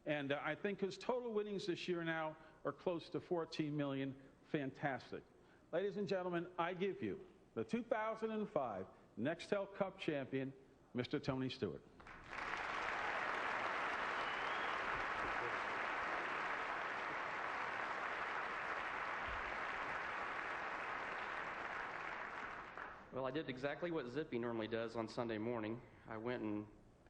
And I think his total winnings this year now are close to 14 million. Fantastic. Ladies and gentlemen, I give you the 2005 Nextel Cup champion, Mr. Tony Stewart. Well, I did exactly what Zippy normally does on Sunday morning. I went and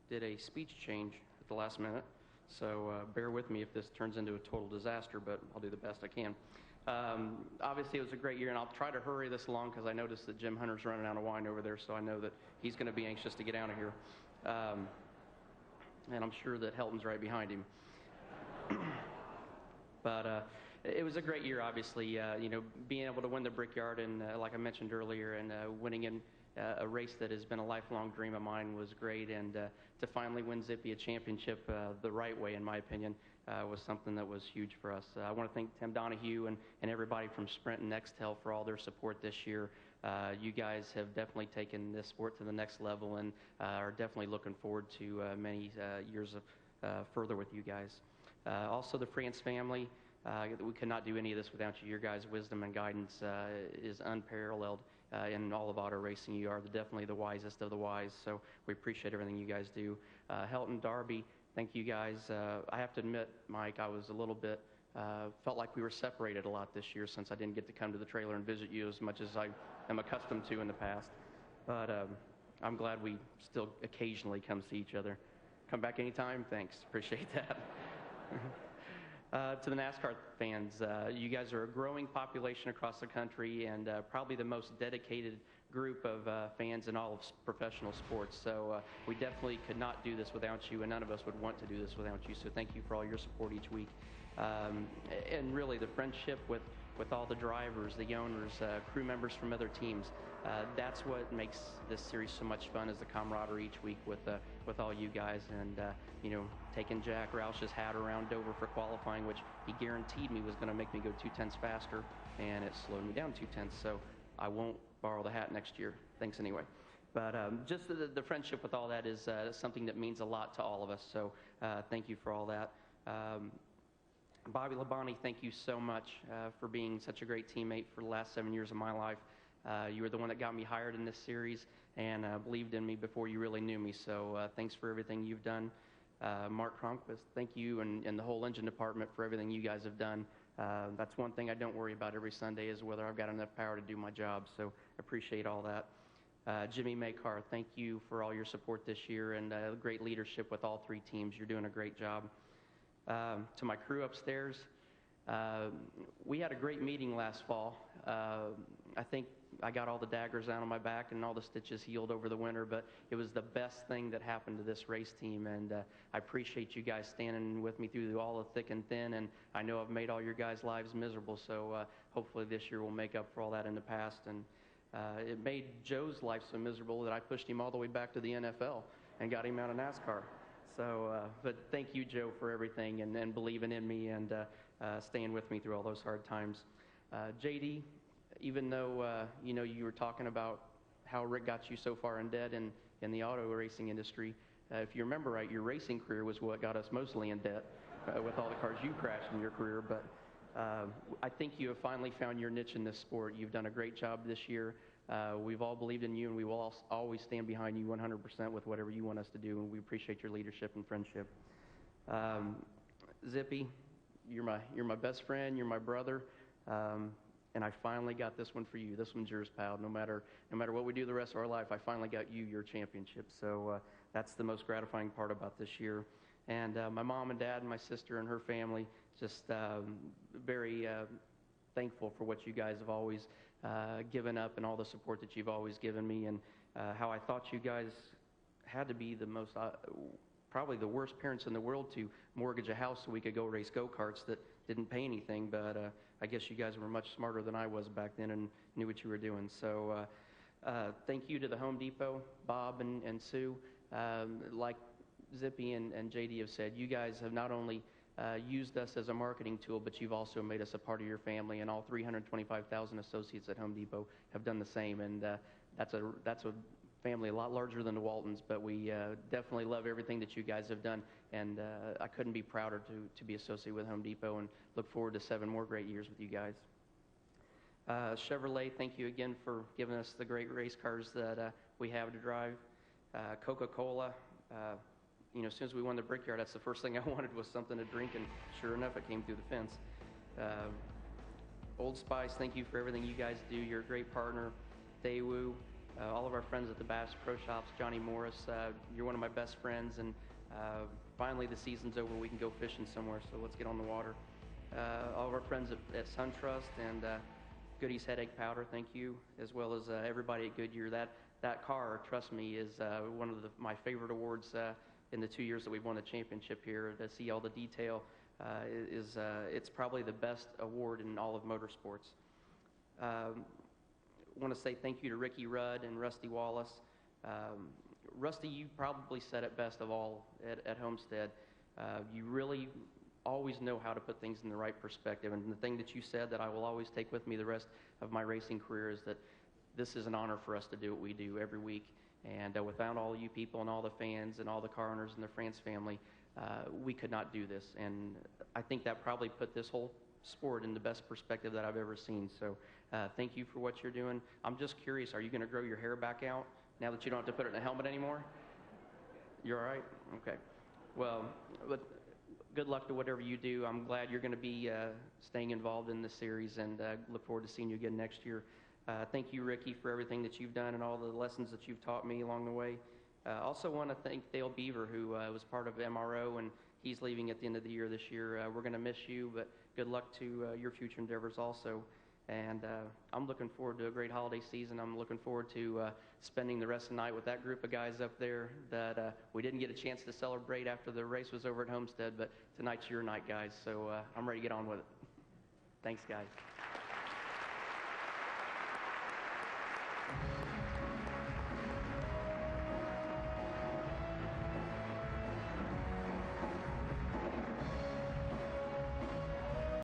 did a speech change at the last minute, so bear with me if this turns into a total disaster, but I'll do the best I can. Obviously, it was a great year, and I'll try to hurry this along because I noticed that Jim Hunter's running out of wine over there, so I know that he's going to be anxious to get out of here. And I'm sure that Helton's right behind him. But it was a great year, obviously. You know, being able to win the Brickyard, and like I mentioned earlier, and winning in a race that has been a lifelong dream of mine was great. And to finally win Zippy a championship the right way, in my opinion, was something that was huge for us. I want to thank Tim Donahue and everybody from Sprint and Nextel for all their support this year. You guys have definitely taken this sport to the next level, and are definitely looking forward to many years of further with you guys. Also, the France family. We could not do any of this without you. Your guys' wisdom and guidance is unparalleled in all of auto racing. You are definitely the wisest of the wise, so we appreciate everything you guys do. Helton, Darby, thank you guys. I have to admit, Mike, I was a little bit, felt like we were separated a lot this year since I didn't get to come to the trailer and visit you as much as I am accustomed to in the past. But I'm glad we still occasionally come see each other. Come back anytime. Thanks. Appreciate that. To the NASCAR fans, you guys are a growing population across the country, and probably the most dedicated group of fans in all of professional sports. So we definitely could not do this without you, and none of us would want to do this without you. So thank you for all your support each week. And really the friendship with all the drivers, the owners, crew members from other teams. That's what makes this series so much fun, is the camaraderie each week with all you guys. And you know, taking Jack Roush's hat around Dover for qualifying, which he guaranteed me was going to make me go 0.2 faster, and it slowed me down 0.2. So I won't borrow the hat next year. Thanks anyway. But just the friendship with all that is something that means a lot to all of us. So thank you for all that. Bobby Labonte, thank you so much for being such a great teammate for the last 7 years of my life. You were the one that got me hired in this series and believed in me before you really knew me. So thanks for everything you've done. Mark Cronquist, thank you, and the whole engine department for everything you guys have done. That's one thing I don't worry about every Sunday, is whether I've got enough power to do my job. So appreciate all that. Jimmy Makar, thank you for all your support this year and great leadership with all three teams. You're doing a great job. To my crew upstairs, we had a great meeting last fall. I think I got all the daggers out on my back and all the stitches healed over the winter, but it was the best thing that happened to this race team, and I appreciate you guys standing with me through all the thick and thin, and I know I've made all your guys' lives miserable, so hopefully this year we'll make up for all that in the past. And it made Joe's life so miserable that I pushed him all the way back to the NFL and got him out of NASCAR. So, but thank you, Joe, for everything and believing in me and staying with me through all those hard times. JD, even though you know, you were talking about how Rick got you so far in debt in the auto racing industry, if you remember right, your racing career was what got us mostly in debt with all the cars you crashed in your career. But I think you have finally found your niche in this sport. You've done a great job this year. We've all believed in you, and we will always stand behind you 100% with whatever you want us to do, and we appreciate your leadership and friendship. Zippy, you're my best friend, you're my brother, and I finally got this one for you. This one's yours, pal. No matter what we do the rest of our life, I finally got you your championship. So that's the most gratifying part about this year. And my mom and dad and my sister and her family, just very thankful for what you guys have always given up and all the support that you've always given me, and how I thought you guys had to be the most, probably the worst parents in the world to mortgage a house so we could go race go-karts that didn't pay anything. But I guess you guys were much smarter than I was back then and knew what you were doing. So thank you to the Home Depot, Bob and Sue. Like Zippy and JD have said, you guys have not only used us as a marketing tool, but you've also made us a part of your family, and all 325,000 associates at Home Depot have done the same. And that's a family a lot larger than the Waltons, but we definitely love everything that you guys have done. and I couldn't be prouder to be associated with Home Depot, and look forward to 7 more great years with you guys. Chevrolet, thank you again for giving us the great race cars that we have to drive. Coca-Cola, as soon as we won the Brickyard, that's the first thing I wanted was something to drink, and sure enough, it came through the fence. Old Spice, thank you for everything you guys do. You're a great partner. Daewoo, all of our friends at the Bass Pro Shops, Johnny Morris, you're one of my best friends, and finally the season's over. We can go fishing somewhere, so let's get on the water. All of our friends at SunTrust and Goody's Headache Powder, thank you, as well as everybody at Goodyear. That car, trust me, is one of my favorite awards in the 2 years that we've won the championship here. To see all the detail it's probably the best award in all of motorsports. Want to say thank you to Ricky Rudd and Rusty Wallace. Rusty, you probably said it best of all at Homestead. You really always know how to put things in the right perspective, and the thing that you said that I will always take with me the rest of my racing career is that this is an honor for us to do what we do every week, and without all you people and all the fans and all the car owners and the France family, we could not do this, and I think that probably put this whole sport in the best perspective that I've ever seen. So thank you for what you're doing. I'm just curious, are you going to grow your hair back out now that you don't have to put it in a helmet anymore? You're all right? Okay. Well, good luck to whatever you do. I'm glad you're going to be staying involved in this series, and look forward to seeing you again next year. Thank you, Ricky, for everything that you've done and all the lessons that you've taught me along the way. Also want to thank Dale Beaver, who was part of MRO, and he's leaving at the end of the year this year. We're going to miss you, but good luck to your future endeavors also. And I'm looking forward to a great holiday season. I'm looking forward to spending the rest of the night with that group of guys up there that we didn't get a chance to celebrate after the race was over at Homestead, but tonight's your night, guys, so I'm ready to get on with it. Thanks, guys.